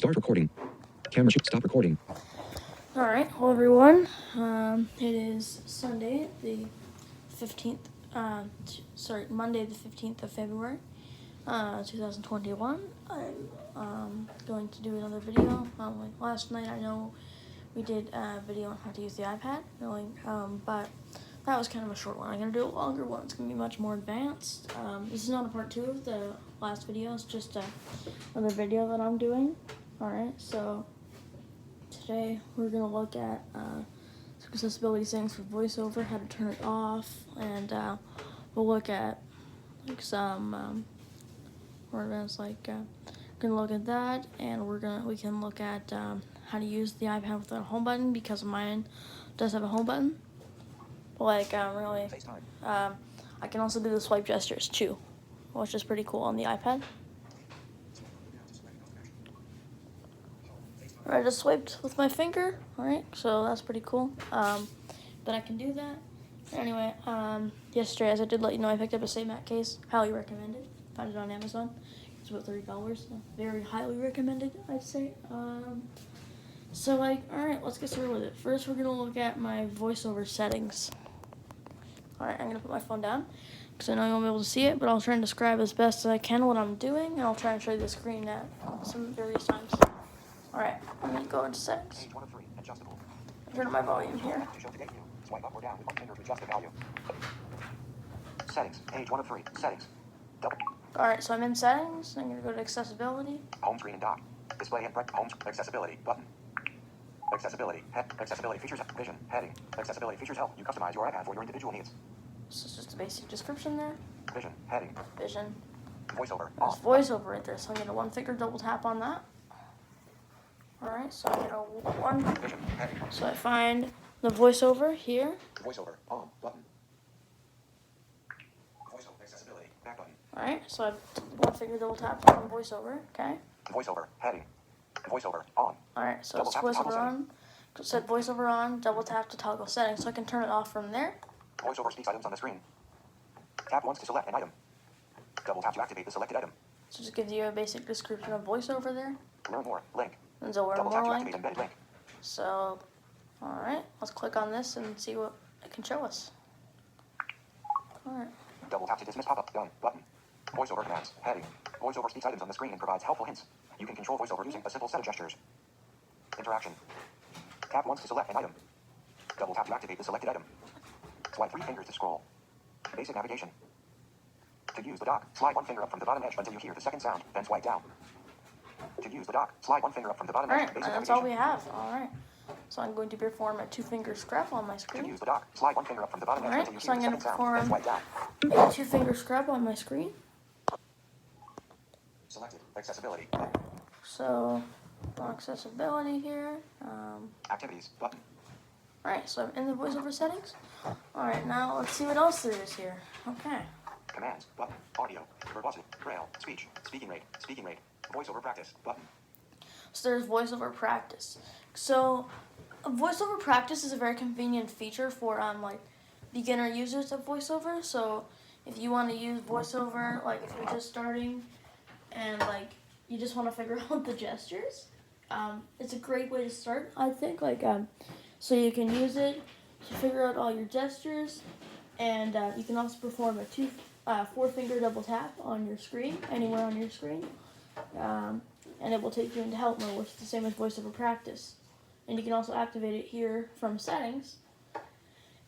Start recording. Camera shift. Stop recording. Alright, hello everyone. It is Sunday, the 15th, Monday the 15th of February, 2021. I'm going to do another video. Like last night, I know we did a video on how to use the iPad, but that was kind of a short one. I'm going to do a longer one. It's going to be much more advanced. This is not a part 2 of the last video. It's just another video that I'm doing. Alright, so today we're going to look at accessibility settings for VoiceOver, how to turn it off, and we'll look at like some more advanced, we're gonna look at that, and we can look at how to use the iPad without a home button, because mine does have a home button. I can also do the swipe gestures too, which is pretty cool on the iPad. I just swiped with my finger, alright, so that's pretty cool, that I can do that. Anyway, yesterday, as I did let you know, I picked up a SayMac case, highly recommended, found it on Amazon. It's about $30, so very highly recommended, I'd say. Alright, let's get started with it. First, we're gonna look at my VoiceOver settings. Alright, I'm gonna put my phone down, because I know you won't be able to see it, but I'll try and describe as best as I can what I'm doing, and I'll try and show you the screen at some various times. Alright, I'm going to go into settings. Turn up my volume here. Swipe up or down with one finger to adjust the value. Settings, page 1 of 3, settings. Alright, so I'm in settings. I'm going to go to accessibility. Home screen and dock. Display and home accessibility button. Accessibility, accessibility features, vision, heading. Accessibility features help you customize your iPad for your individual needs. This is just a basic description there. Vision, heading. Vision. VoiceOver. There's VoiceOver right there, so I'm going to one finger double tap on that. Alright, so I'm going to one. Vision, heading. So I find the VoiceOver here. VoiceOver on button. VoiceOver accessibility back button. Alright, so I one finger double tap on VoiceOver, okay? VoiceOver heading. VoiceOver on. Alright, so it's VoiceOver on. It said VoiceOver on, double tap to toggle settings, so I can turn it off from there. VoiceOver speaks items on the screen. Tap once to select an item. Double tap to activate the selected item. So just gives you a basic description of VoiceOver there. Learn more, link. And so learn Double tap more to link. activate embedded link. So, alright, let's click on this and see what it can show us. Alright. Double tap to dismiss pop-up. Done. Button. VoiceOver commands. Heading. VoiceOver speaks items on the screen and provides helpful hints. You can control VoiceOver using a simple set of gestures. Interaction. Tap once to select an item. Double tap to activate the selected item. Swipe 3 fingers to scroll. Basic navigation. To use the dock, slide 1 finger up from the bottom edge until you hear the second sound, then swipe down. To use the dock, slide 1 finger up from the bottom edge. Alright, that's all we have. Alright. So I'm going to perform a 2-finger scrub on my screen. To use the dock, slide 1 finger up from the bottom edge until you hear the second sound, then swipe down. A 2-finger scrub on my screen. Selected. Accessibility. So, accessibility here. Activities. Button. Alright, so I'm in the VoiceOver settings. Alright, now let's see what else there is here. Okay. Commands. Button. Audio. Verbosity. Braille. Speech. Speaking rate. Speaking rate. VoiceOver practice. Button. So there's VoiceOver practice. So VoiceOver practice is a very convenient feature for beginner users of VoiceOver. So if you want to use VoiceOver, if you're just starting and you just want to figure out the gestures, it's a great way to start, I think. So you can use it to figure out all your gestures, and you can also perform a 4-finger double tap on your screen, anywhere on your screen. And it will take you into help mode, which is the same as VoiceOver practice. And you can also activate it here from settings.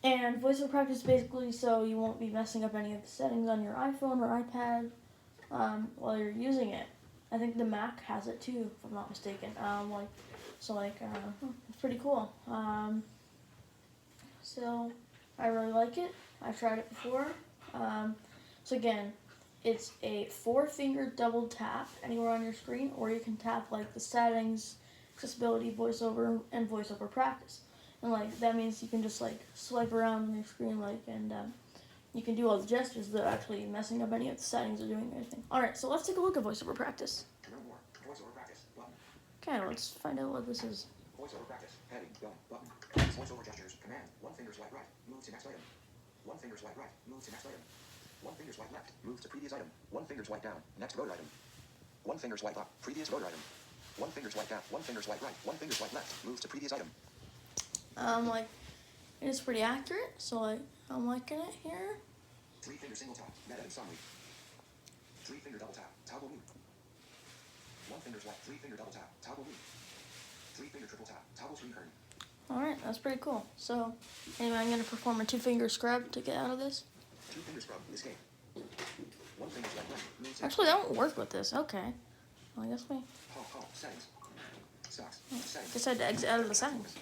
And VoiceOver practice is basically so you won't be messing up any of the settings on your iPhone or iPad while you're using it. I think the Mac has it too, if I'm not mistaken. It's pretty cool. So I really like it. I've tried it before. So again, it's a 4-finger double tap anywhere on your screen, or you can tap the settings, accessibility, VoiceOver, and VoiceOver practice. And that means you can just swipe around on your screen and you can do all the gestures without actually messing up any of the settings or doing anything. Alright, so let's take a look at VoiceOver practice. VoiceOver practice. Button. Okay, let's find out what this is. VoiceOver practice. Heading. Done. Button. VoiceOver gestures. Command. 1 finger swipe right. Move to next item. 1 finger swipe right. Move to next item. 1 finger swipe left. Move to previous item. 1 finger swipe down. Next rotor item. 1 finger swipe up. Previous rotor item. One finger swipe down. One finger swipe right. One finger swipe left. Moves to previous item. Like, it's pretty accurate, so like, I'm liking it here. 3 finger single tap. Meta and summary. 3 finger double tap. Toggle move. 1 finger swipe. 3 finger double tap. Toggle move. 3 finger triple tap. Toggle screen curtain. Alright, that's pretty cool. So, anyway, I'm going to perform a 2-finger scrub to get out of this. 2 finger scrub. Escape. 1 finger swipe left. Moves to Actually, that won't work with this. Okay. Well, I guess we... Home. Settings. Stocks. I Settings. guess I had to exit out of the settings.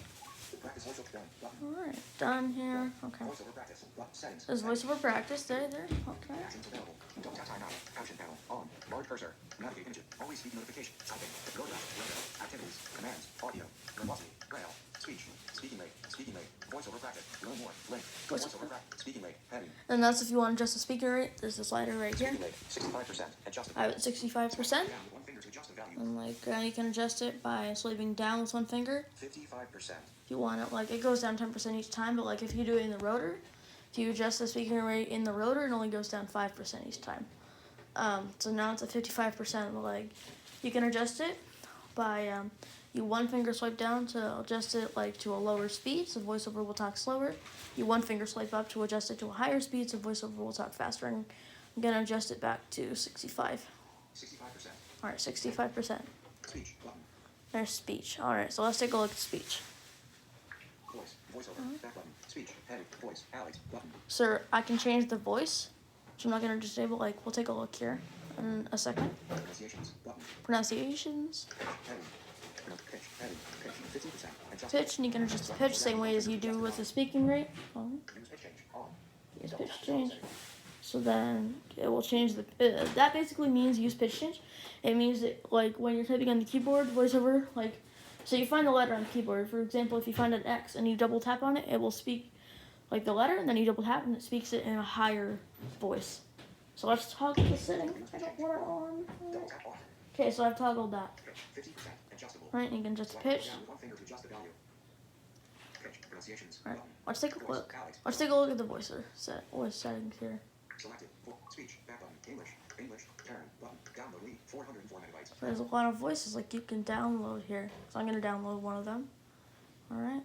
Practice voiceover done. Button. Alright, done here. Okay. Voiceover practice. Button. Settings. There's voiceover practice. There. Okay. Actions available. Don't tap timeout. Action panel. On. Large cursor. Navigate images. Always speak notification. Typing. Road left. Activities. Commands. Audio. Verbosity. Braille. Speech. Speaking rate. Speaking rate. Voiceover practice. Learn more. Link. Voiceover practice. Speaking rate. Heading. And that's if you want to adjust the speaker rate. There's the slider right here. Speaking rate. 65%. Adjusted. I have it 65%. Down with 1 finger to adjust the value. And like, you can adjust it by swiping down with 1 finger. 55%. If you want it, like, it goes down 10% each time, but like if you do it in the rotor, if you adjust the speaker rate in the rotor, it only goes down 5% each time. So now it's at 55%, but like, you can adjust it by, you 1 finger swipe down to adjust it like to a lower speed, so VoiceOver will talk slower. You 1 finger swipe up to adjust it to a higher speed, so VoiceOver will talk faster. And I'm gonna adjust it back to 65. 65%. Alright, 65%. Speech. Button. There's speech. Alright, so let's take a look at speech. Voice. Voiceover. Back button. Speech. Heading. Voice. Alex. Button. Sir, I can change the voice, so I'm not gonna disable, like, we'll take a look here in a second. Pronunciations. Button. Pronunciations, Heading. Pitch. Heading. Pitch. 50%. Adjust. pitch, and you can adjust the pitch same way as you do with the speaking rate. Use pitch change. On. Use pitch change. So then it will change the, that basically means use pitch change. It means that, like, when you're typing on the keyboard, VoiceOver, like, so you find the letter on the keyboard. For example, if you find an X and you double tap on it, it will speak like the letter, and then you double tap and it speaks it in a higher voice. So let's toggle the setting. I don't want it on. Double tap off. Okay, so I've toggled that. Pitch. 50%. Adjustable. Right, and you can adjust the Swipe pitch. down with 1 finger to adjust the value. Pitch. Pronunciations. Alright, Button. let's take a Voice. look. Alex. Let's take a look at the voice settings here. Selected. Speech. Back button. English. Turn. Button. Download lead. 404 megabytes. There's a lot of voices like you can download here. So I'm gonna download one of them. Alright.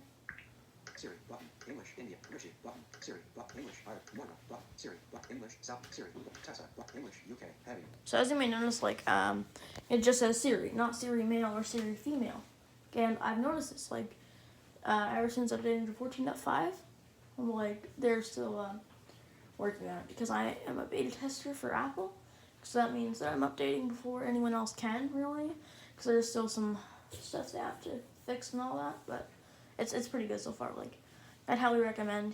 Siri. Button. English. India. Rishi. Button. Siri. Button. English. Ireland. Moira. Button. Siri. Button. English. South. Siri. Tessa. Button. English. UK. Heading. So as you may notice, like, it just says Siri, not Siri male or Siri female. And I've noticed this, like, ever since updating to 14.5, I'm like, they're still working on it because I am a beta tester for Apple. So that means that I'm updating before anyone else can, really. Because there's still some stuff they have to fix and all that. But it's pretty good so far. Like, I'd highly recommend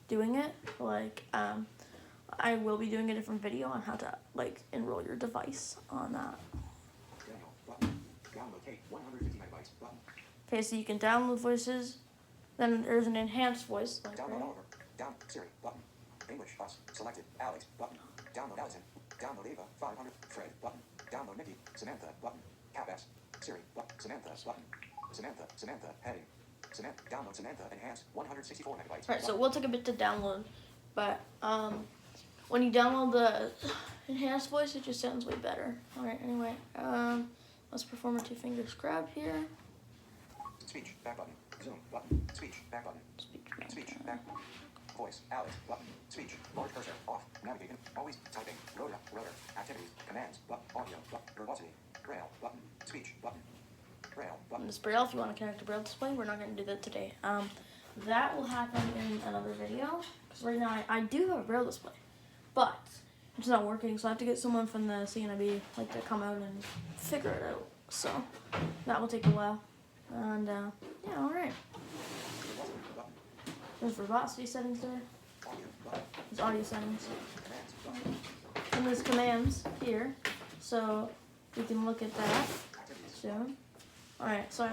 doing it. Like, I will be doing a different video on how to, like, enroll your device on that. Daniel. Button. Download Kate. 150 megabytes. Button. Okay, so you can download voices. Then there's an enhanced voice. Like, Download right? Oliver. Down. Siri. Button. English. Us. Selected. Alex. Button. Download Allison. Download Ava. 500. Fred. Button. Download Nikki. Samantha. Button. Cap S. Siri. Button. Samantha. Button. Samantha. Heading. Samantha. Download Samantha. Enhanced. 164 megabytes. Alright, so it will take a bit to download. But when you download the enhanced voice, it just sounds way better. Alright, anyway. Let's perform a 2-finger scrub here. Speech. Back button. Zoom. Button. Speech. Back button. Speech. Back. Voice. Alex. Button. Speech. Large cursor. Off. Navigating. Always typing. Rotor. Activities. Commands. Button. Audio. Button. Verbosity. Braille. Button. Speech. Button. Braille. Button. This Braille, if you want to connect to Braille display, we're not going to do that today. That will happen in another video. Because right now I do have a Braille display. But it's not working, so I have to get someone from the CNIB like to come out and figure it out. So that will take a while. And yeah, alright. Verbosity. Button. There's verbosity settings there. Audio. Button. There's audio settings. Commands. Button. And there's commands here. So we can look at that Activities. soon. Alright, so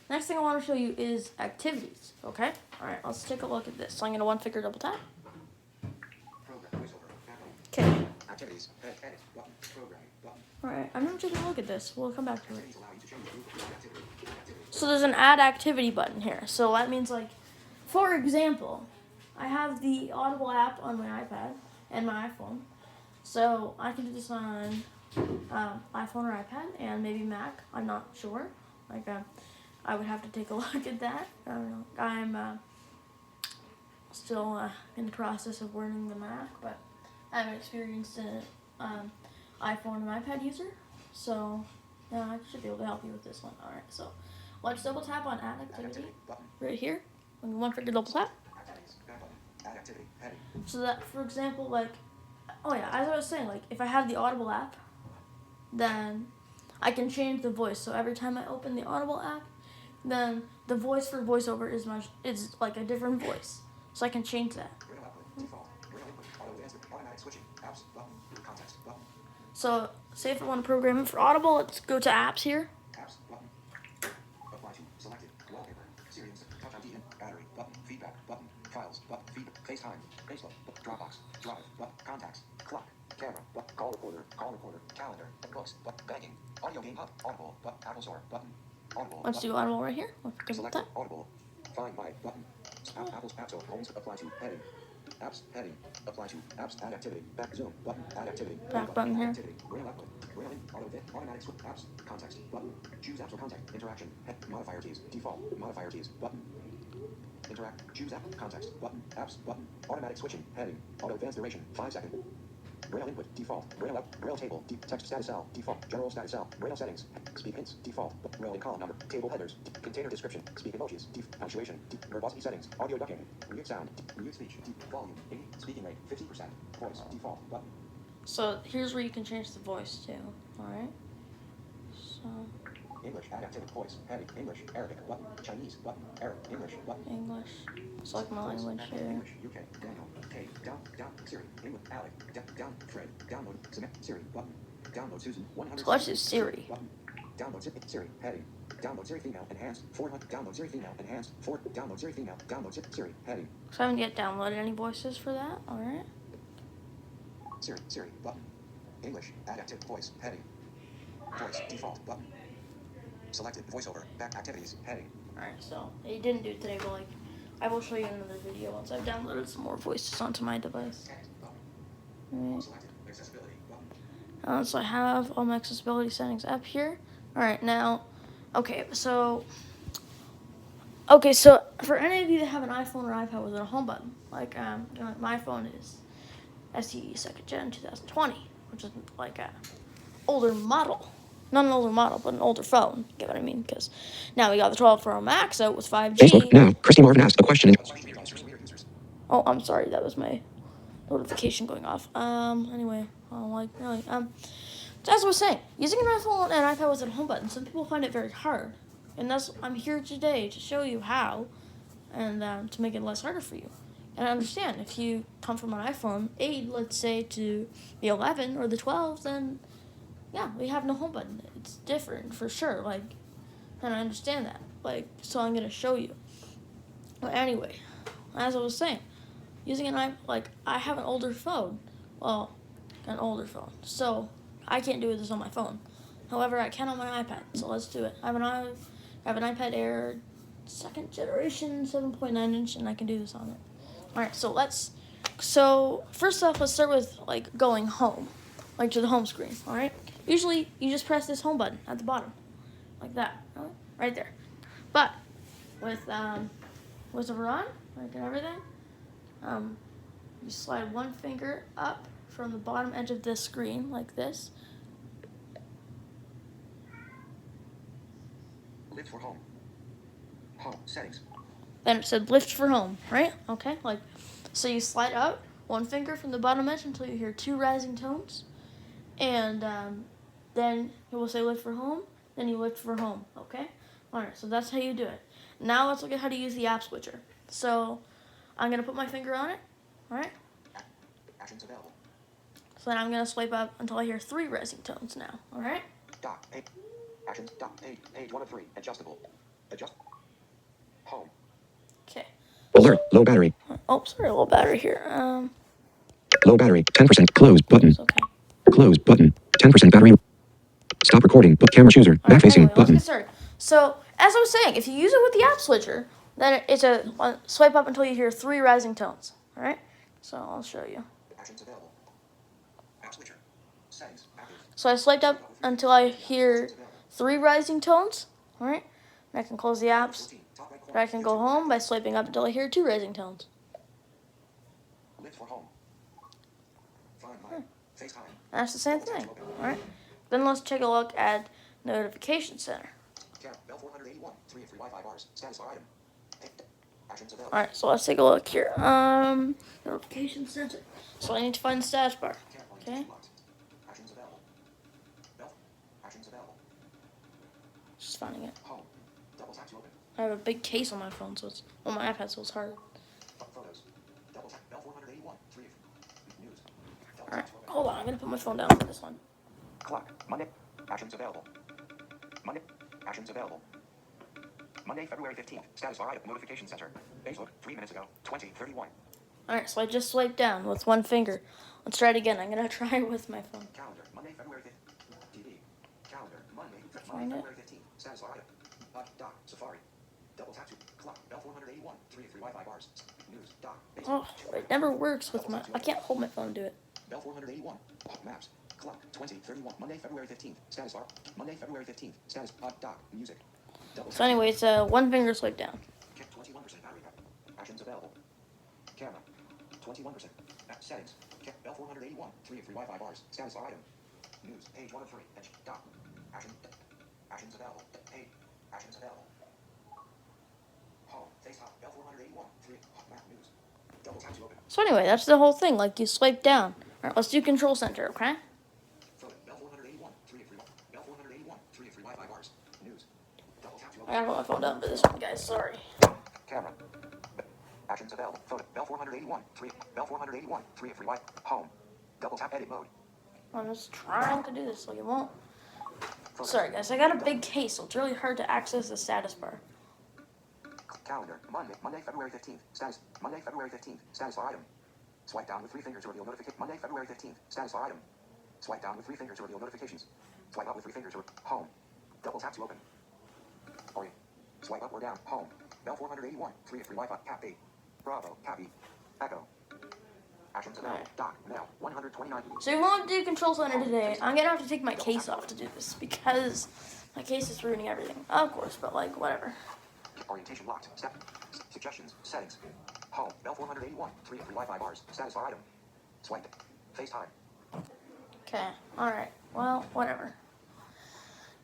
next thing I want to show you is activities. Okay? Alright, let's take a look at this. So I'm going to 1-finger double tap. Program. Voiceover. Back Okay. Activities. Edit. Button. Programming. Button. Alright, I'm going to take a look at this. We'll come back to it. Settings allow you to change the group of activity. So there's an add activity button here. So that means, like, for example, I have the Audible app on my iPad and my iPhone. So I can do this on iPhone or iPad, and maybe Mac. I'm not sure. Like, I would have to take a look at that. I don't know. I'm still in the process of learning the Mac, but I'm an experienced iPhone and iPad user, so yeah, I should be able to help you with this one. All right, so let's double tap on Add Activity Button. right here. One finger double tap. Activities. Back button. Add activity. Heading. So that, for example, like, oh yeah, as I was saying, like if I have the Audible app, then I can change the voice. So every time I open the Audible app, then the voice for voiceover is like a different voice. So I can change that. Braille output. Default. Braille input. Auto advanced. Automatic switching. Apps. Button. Context. Button. So say if I want to program it for Audible, let's go to apps here. Apps. Button. Apply to. Selected. Wallpaper. Series. Touch ID in. Battery. Button. Feedback. Button. Files. Button. Feedback. FaceTime. Facebook. Dropbox. Drive. Button. Contacts. Clock. Camera. Button. Call recorder. Call recorder. Calendar. Books. Button. Banking. Audio game hub. Audible. Button. Apple Store. Button. Audible. Let's button. do Audible right here. Let's go with Selected. that. Audible. Find my button. Apple's App Store. Homes. Apply to. Heading. Apps. Heading. Apply to. Apps. Add activity. Back Zoom. Button. Add activity. Back button here. Activity. Braille output. Braille in. Auto fit. Automatic switch. Apps. Context. Button. Choose apps or contact. Interaction. Head. Modifier keys. Default. Modifier keys. Button. Interact. Choose app. Context. Button. Apps. Button. Automatic switching. Heading. Auto advanced duration. 5 seconds. Braille input. Default. Braille up. Braille table. Text status cell. Default. General status cell. Braille settings. Speak hints. Default. Braille in column number. Table headers. Container description. Speak emojis. Punctuation. Verbosity settings. Audio ducking. Mute sound. Mute speech. Volume. 80. Speaking rate. 50%. Voice. Default. Button. So here's where you can change the voice too. All right. So English. Add active voice. Heading. English. Arabic. Button. Chinese. Button. Arab. English. Button. English. Select my language here. English. UK. Daniel. K. Down. Down. Siri. English. Alec. Down. Fred. Download. Submit. Siri. Button. Download Susan. 100. So let's do Siri. Button. Download Siri. Heading. Download Siri female. Enhanced. 400. Download Siri female. Enhanced. 4. Download Siri female. Download Siri. Heading. So I haven't yet downloaded any voices for that. All right. Siri. Button. English. Add active voice. Heading. Voice. Default. Button. Selected. Voiceover. Back activities. Heading. All right. So it didn't do it today, but like I will show you in another video once I've downloaded some more voices onto my device. Text. Button. All right. Selected. Accessibility. Button. So I have all my accessibility settings up here. All right, now, okay, so for any of you that have an iPhone or iPad with a home button, like my phone is SE 2nd Gen 2020, which is like a older model. Not an older model, but an older phone. Get what I mean? Because now we got the 12 Pro Max out with 5G. Facebook now. Christy Marvin asked a question. Oh, I'm sorry, that was my notification going off. Anyway, really, so as I was saying, using an iPhone and iPad with a home button, some people find it very hard, and I'm here today to show you how, and to make it less harder for you. And I understand if you come from an iPhone 8, let's say, to the 11 or the 12, then yeah, we have no home button. It's different for sure. Like, and I understand that. Like, so I'm gonna show you. But anyway, as I was saying, using I have an older phone. Well, an older phone. So I can't do this on my phone. However, I can on my iPad. So let's do it. I have an iPad Air 2nd generation 7.9 inch, and I can do this on it. All right. So first off, let's start with like going home, like to the home screen. All right. Usually, you just press this home button at the bottom, like that, right there. But with VoiceOver on, like and everything, you slide one finger up from the bottom edge of this screen, like this. Lift for home. Home settings. Then it said lift for home, right? Okay, so you slide up one finger from the bottom edge until you hear 2 rising tones, and then it will say lift for home. Then you lift for home. Okay. All right. So that's how you do it. Now let's look at how to use the app switcher. So I'm gonna put my finger on it. All right. Actions available. So then I'm gonna swipe up until I hear 3 rising tones. Now. All right. Dock. Page. Actions. Dock. Page 1 of 3. Adjustable. Adjust. Home. Okay. Alert. Low battery. Oh, sorry, a little battery here. Low battery. 10%. Close button. It's okay. Close button. 10% battery. Stop recording. Book camera chooser. All Back right, facing anyway, let's button. get started. So as I was saying, if you use it with the app switcher, then it's a swipe up until you hear 3 rising tones. All right. So I'll show you. Actions available. App switcher. Settings. Active. So I swiped up until I hear 3 rising tones. All right. And I can close the apps. Or I can go home by swiping up until I hear 2 rising tones. Lift for home. Find my FaceTime. That's the same thing. All right. Then let's take a look at Notification Center. Bell 481. 3 of 3 Wi-Fi bars. Status bar item. Actions available. All right. So let's take a look here. Notification Center. So I need to find the status bar. Okay. Actions available. Bell. Actions available. Just finding it. Home. Double tap to open. I have a big case on my phone, so it's on my iPad, so it's hard. Photos. Double tap. Bell 481. 3 of news. Double All right. tap to open. Hold on. I'm gonna put my phone down for this one. Clock. Monday. Actions available. Monday. Actions available. Monday, February 15th. Status bar item. Notification center. Facebook. 3 minutes ago. 20:31. All right. So I just swiped down with one finger. Let's try it again. I'm gonna try it with my phone. Calendar. Monday, February 15th. TV. Calendar. Monday, Find it. February 15th. Status bar item. Dock. Safari. Double tap to clock. Bell 481. 3 of 3 Wi-Fi bars. News. Dock. Oh, it never works with my. I can't hold my phone and do it. Bell 481. Maps. Clock. 20:31. Monday, February 15th. Status bar. Monday, February 15th. Status. Dock. Music. Double So anyway, it's one finger swipe down. 21% battery pack. Actions available. Camera. 21%. Settings. Bell 481. 3 of 3 Wi-Fi bars. Status bar item. News. Page 1 of 3. Dock. Action. Actions available. Page. Actions available. Home. FaceTime. Bell 481. 3. Map news. Double tap to open. So anyway, that's the whole thing. Like you swipe down. All right, let's do Control Center, okay? Photo. Bell 481. 3 of 3. Bell 481. 3 of 3 Wi-Fi bars. News. Double tap to open. I gotta put my phone down for this one, guys. Sorry. Camera. Actions available. Photo. Bell 481. 3. Bell 481. 3 of 3 Wi-Fi. Home. Double tap edit mode. I'm just trying to do this, so you won't. Photo. Sorry, guys. I got a big case, so it's really hard to access the status bar. Calendar. Monday, February 15th. Status. Monday, February 15th. Status bar item. Swipe down with 3 fingers to reveal notification. Monday, February 15th. Status bar item. Swipe down with 3 fingers to reveal notifications. Swipe up with 3 fingers to home. Double tap to open. Or swipe up or down. Home. Bell 481. 3 of 3 Wi-Fi. Cap 8. Bravo. Cap E. Echo. Actions available. Dock. Now. 129. So we won't do Control Center today. I'm gonna have to take my case off to do this because my case is ruining everything. Of course, but like whatever. Orientation locked. Step. Suggestions. Settings. Home. Bell 481. 3 of 3 Wi-Fi bars. Status bar item. Swipe. FaceTime. Okay. All right. Well, whatever.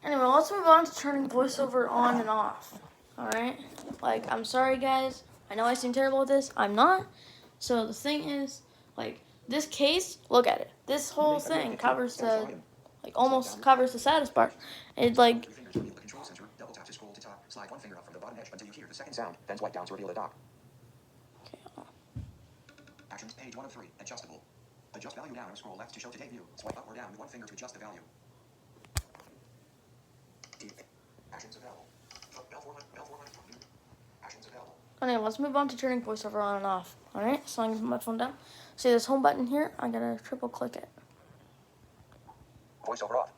Anyway, let's move on to turning voiceover on and off. All right. Like, I'm sorry, guys. I know I seem terrible at this. I'm not. So the thing is, like, this case. Look at it. This whole thing covers the, like, almost covers the status bar. It like. 3 fingers to reveal the control center. Double tap to scroll to top. Slide 1 finger up from the bottom edge until you hear the second sound. Then swipe down to reveal the dock. Actions. Page 1 of 3. Adjustable. Adjust value down or scroll left to show today view. Swipe up or down with 1 finger to adjust the value. Actions available. Bell 400. Actions available. Anyway, let's move on to turning voiceover on and off. All right. So I'm gonna put my phone down. See this home button here? I'm gonna triple click it. Voiceover off.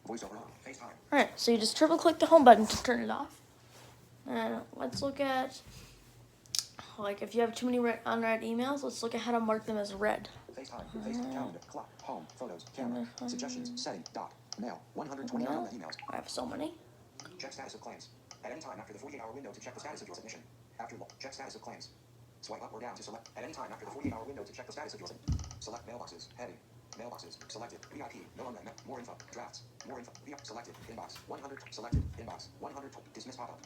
Voiceover on. FaceTime. All right. So you just triple click the home button to turn it off. And let's look at, like, if you have too many unread emails, let's look at how to mark them as read. FaceTime. FaceTime. Calendar. Clock. Home. Photos. Camera. Suggestions. Setting. Dock. Mail. 129 Mail. emails. I have so many. Check status of claims. At any time after the 48-hour window to check the status of your submission. Check status of claims. Swipe up or down to select. At any time after the 48-hour window to check the status of your submission. Select mailboxes. Heading. Mailboxes. Selected. VIP. No unread. More info. Drafts. More info. Selected. Inbox. 100. Selected. Inbox. 100. Dismiss pop-up.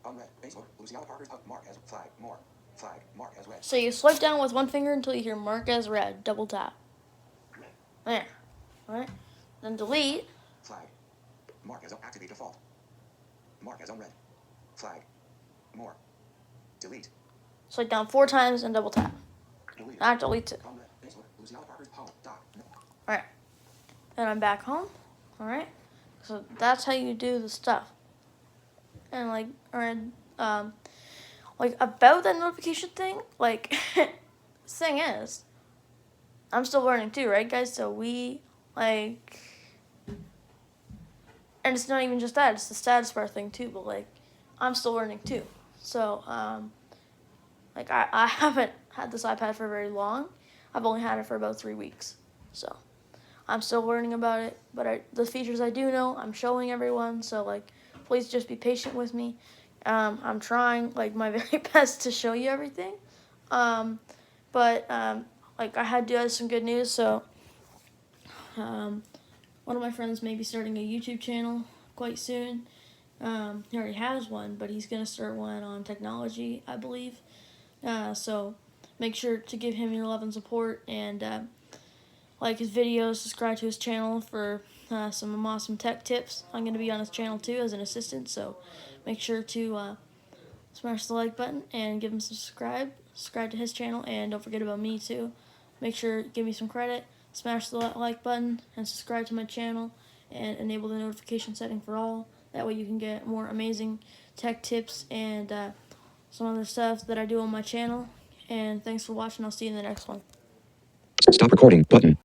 Unread. Facebook. Luciana Parker's mark as flag. More. Flag. Mark as read. So you swipe down with one finger until you hear mark as read. Double tap. Read. There. All right. Then delete. Flag. Mark as activate default. Mark as unread. Flag. More. Delete. Swipe down 4 times and double tap. Delete. That deletes it. Unread. Facebook. Luciana Parker's home. Dock. All right. Then I'm back home. All right. So that's how you do the stuff. And like, or like about that notification thing. Like, thing is, I'm still learning too, right, guys? So we like. And it's not even just that; it's the status bar thing too. But like, I'm still learning too. So like I haven't had this iPad for very long. I've only had it for about 3 weeks. So I'm still learning about it, but the features I do know, I'm showing everyone. So like, please just be patient with me. I'm trying like my very best to show you everything. But like I had to have some good news. So one of my friends may be starting a YouTube channel quite soon. He already has one, but he's gonna start one on technology, I believe. So make sure to give him your love and support, and like his videos, subscribe to his channel for some awesome tech tips. I'm going to be on his channel too as an assistant, so make sure to smash the like button and give him some subscribe to his channel, and don't forget about me too. Make sure give me some credit, smash the like button and subscribe to my channel, and enable the notification setting for all. That way you can get more amazing tech tips and some other stuff that I do on my channel. And thanks for watching. I'll see you in the next one. Stop recording button.